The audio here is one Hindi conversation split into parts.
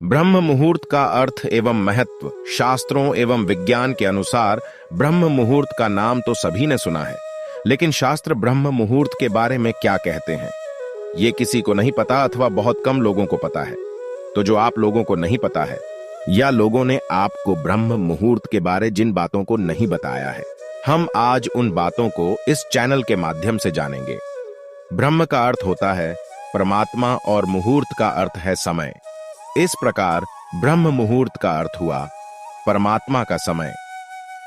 ब्रह्म मुहूर्त का अर्थ एवं महत्व। शास्त्रों एवं विज्ञान के अनुसार ब्रह्म मुहूर्त का नाम तो सभी ने सुना है, लेकिन शास्त्र ब्रह्म मुहूर्त के बारे में क्या कहते हैं ये किसी को नहीं पता अथवा बहुत कम लोगों को पता है। तो जो आप लोगों को नहीं पता है या लोगों ने आपको ब्रह्म मुहूर्त के बारे जिन बातों को नहीं बताया है, हम आज उन बातों को इस चैनल के माध्यम से जानेंगे। ब्रह्म का अर्थ होता है परमात्मा और मुहूर्त का अर्थ है समय। इस प्रकार ब्रह्म मुहूर्त का अर्थ हुआ परमात्मा का समय।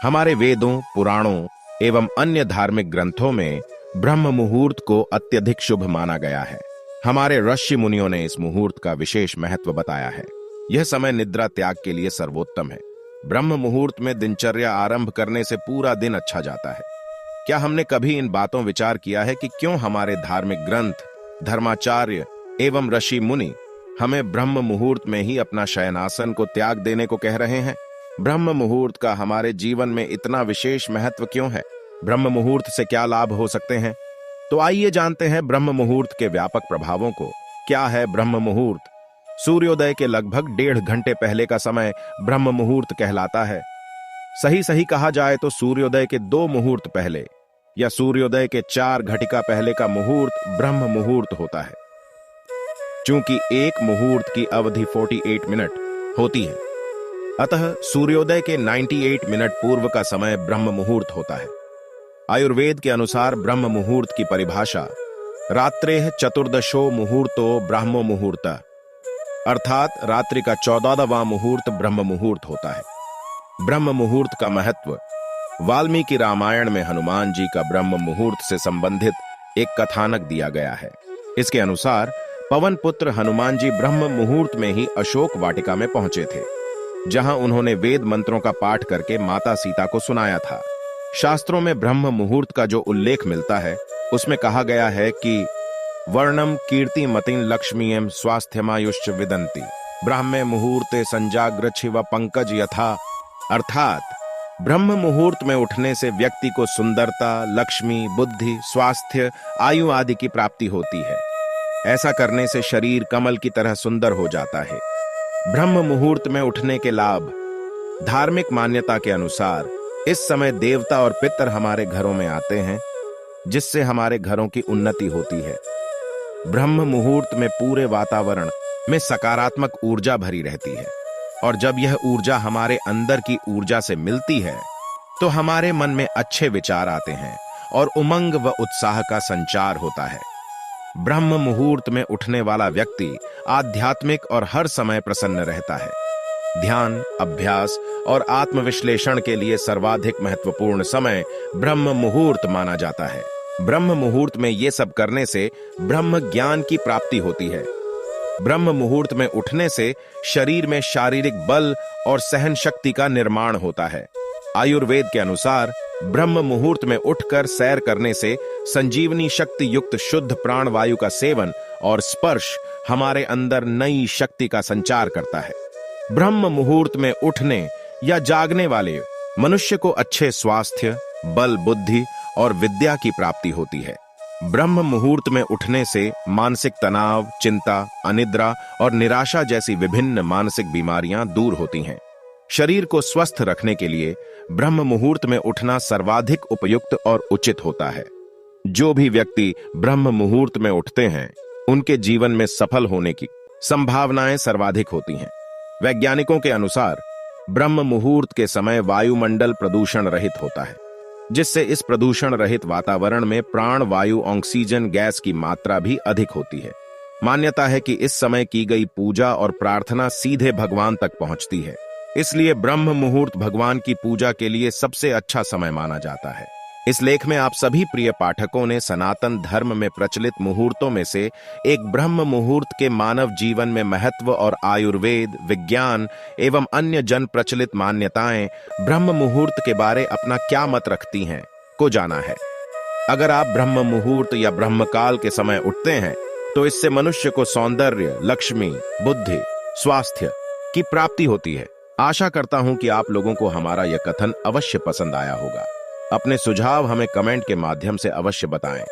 हमारे वेदों, पुराणों एवं अन्य धार्मिक ग्रंथों में ब्रह्म मुहूर्त को अत्यधिक शुभ माना गया है। हमारे ऋषि मुनियों ने इस मुहूर्त का विशेष महत्व बताया है। यह समय निद्रा त्याग के लिए सर्वोत्तम है। ब्रह्म मुहूर्त में दिनचर्या आरंभ करने से पूरा दिन अच्छा जाता है। क्या हमने कभी इन बातों विचार किया है कि क्यों हमारे धार्मिक ग्रंथ, धर्माचार्य एवं ऋषि मुनि हमें ब्रह्म मुहूर्त में ही अपना शयनासन को त्याग देने को कह रहे हैं? ब्रह्म मुहूर्त का हमारे जीवन में इतना विशेष महत्व क्यों है? ब्रह्म मुहूर्त से क्या लाभ हो सकते हैं? तो आइए जानते हैं ब्रह्म मुहूर्त के व्यापक प्रभावों को। क्या है ब्रह्म मुहूर्त? सूर्योदय के लगभग 1.5 घंटे पहले का समय ब्रह्म मुहूर्त कहलाता है। सही कहा जाए तो सूर्योदय के 2 मुहूर्त पहले या सूर्योदय के 4 घटिका पहले का मुहूर्त ब्रह्म मुहूर्त होता है। चूंकि एक मुहूर्त की अवधि 48 मिनट होती है, अतः सूर्योदय के 98 मिनट पूर्व का समय ब्रह्म मुहूर्त होता है। आयुर्वेद के अनुसार ब्रह्म मुहूर्त की परिभाषा रात्रेः चतुर्दशो मुहूर्तो ब्राह्मो मुहूर्त, अर्थात रात्रि का 14वां मुहूर्त ब्रह्म मुहूर्त होता है। ब्रह्म मुहूर्त का महत्व वाल्मीकि रामायण में हनुमान जी का ब्रह्म मुहूर्त से संबंधित एक कथानक दिया गया है। इसके अनुसार पवन पुत्र हनुमान जी ब्रह्म मुहूर्त में ही अशोक वाटिका में पहुंचे थे, जहां उन्होंने वेद मंत्रों का पाठ करके माता सीता को सुनाया था। शास्त्रों में ब्रह्म मुहूर्त का जो उल्लेख मिलता है, उसमें कहा गया है कि वर्णम कीर्तिमतिं लक्ष्मीयं स्वास्थ्यमायुश्च विदन्ति ब्राह्मे मुहूर्ते संजाग्रच्छिव पंकज यथा, अर्थात ब्रह्म मुहूर्त में उठने से व्यक्ति को सुंदरता, लक्ष्मी, बुद्धि, स्वास्थ्य, आयु आदि की प्राप्ति होती है। ऐसा करने से शरीर कमल की तरह सुंदर हो जाता है। ब्रह्म मुहूर्त में उठने के लाभ। धार्मिक मान्यता के अनुसार इस समय देवता और पितर हमारे घरों में आते हैं, जिससे हमारे घरों की उन्नति होती है। ब्रह्म मुहूर्त में पूरे वातावरण में सकारात्मक ऊर्जा भरी रहती है, और जब यह ऊर्जा हमारे अंदर की ऊर्जा से मिलती है तो हमारे मन में अच्छे विचार आते हैं और उमंग व उत्साह का संचार होता है। ब्रह्म मुहूर्त में उठने वाला व्यक्ति आध्यात्मिक और हर समय प्रसन्न रहता है। ध्यान, अभ्यास और आत्मविश्लेषण के लिए सर्वाधिक महत्वपूर्ण समय ब्रह्म मुहूर्त माना जाता है। ब्रह्म मुहूर्त में ये सब करने से ब्रह्म ज्ञान की प्राप्ति होती है। ब्रह्म मुहूर्त में उठने से शरीर में शारीरिक बल और सहन शक्ति का निर्माण होता है। आयुर्वेद के अनुसार ब्रह्म मुहूर्त में उठकर सैर करने से संजीवनी शक्ति युक्त शुद्ध प्राणवायु का सेवन और स्पर्श हमारे अंदर नई शक्ति का संचार करता है। ब्रह्म मुहूर्त में उठने या जागने वाले मनुष्य को अच्छे स्वास्थ्य, बल, बुद्धि और विद्या की प्राप्ति होती है। ब्रह्म मुहूर्त में उठने से मानसिक तनाव, चिंता, अनिद्रा और निराशा जैसी विभिन्न मानसिक बीमारियां दूर होती हैं। शरीर को स्वस्थ रखने के लिए ब्रह्म मुहूर्त में उठना सर्वाधिक उपयुक्त और उचित होता है। जो भी व्यक्ति ब्रह्म मुहूर्त में उठते हैं, उनके जीवन में सफल होने की संभावनाएं सर्वाधिक होती हैं। वैज्ञानिकों के अनुसार ब्रह्म मुहूर्त के समय वायुमंडल प्रदूषण रहित होता है, जिससे इस प्रदूषण रहित वातावरण में प्राण वायु ऑक्सीजन गैस की मात्रा भी अधिक होती है। मान्यता है कि इस समय की गई पूजा और प्रार्थना सीधे भगवान तक पहुंचती है। इसलिए ब्रह्म मुहूर्त भगवान की पूजा के लिए सबसे अच्छा समय माना जाता है। इस लेख में आप सभी प्रिय पाठकों ने सनातन धर्म में प्रचलित मुहूर्तों में से एक ब्रह्म मुहूर्त के मानव जीवन में महत्व और आयुर्वेद, विज्ञान एवं अन्य जन प्रचलित मान्यताएं ब्रह्म मुहूर्त के बारे अपना क्या मत रखती हैं को जाना है। अगर आप ब्रह्म मुहूर्त या ब्रह्मकाल के समय उठते हैं तो इससे मनुष्य को सौंदर्य, लक्ष्मी, बुद्धि, स्वास्थ्य की प्राप्ति होती है। आशा करता हूं कि आप लोगों को हमारा यह कथन अवश्य पसंद आया होगा। अपने सुझाव हमें कमेंट के माध्यम से अवश्य बताएं।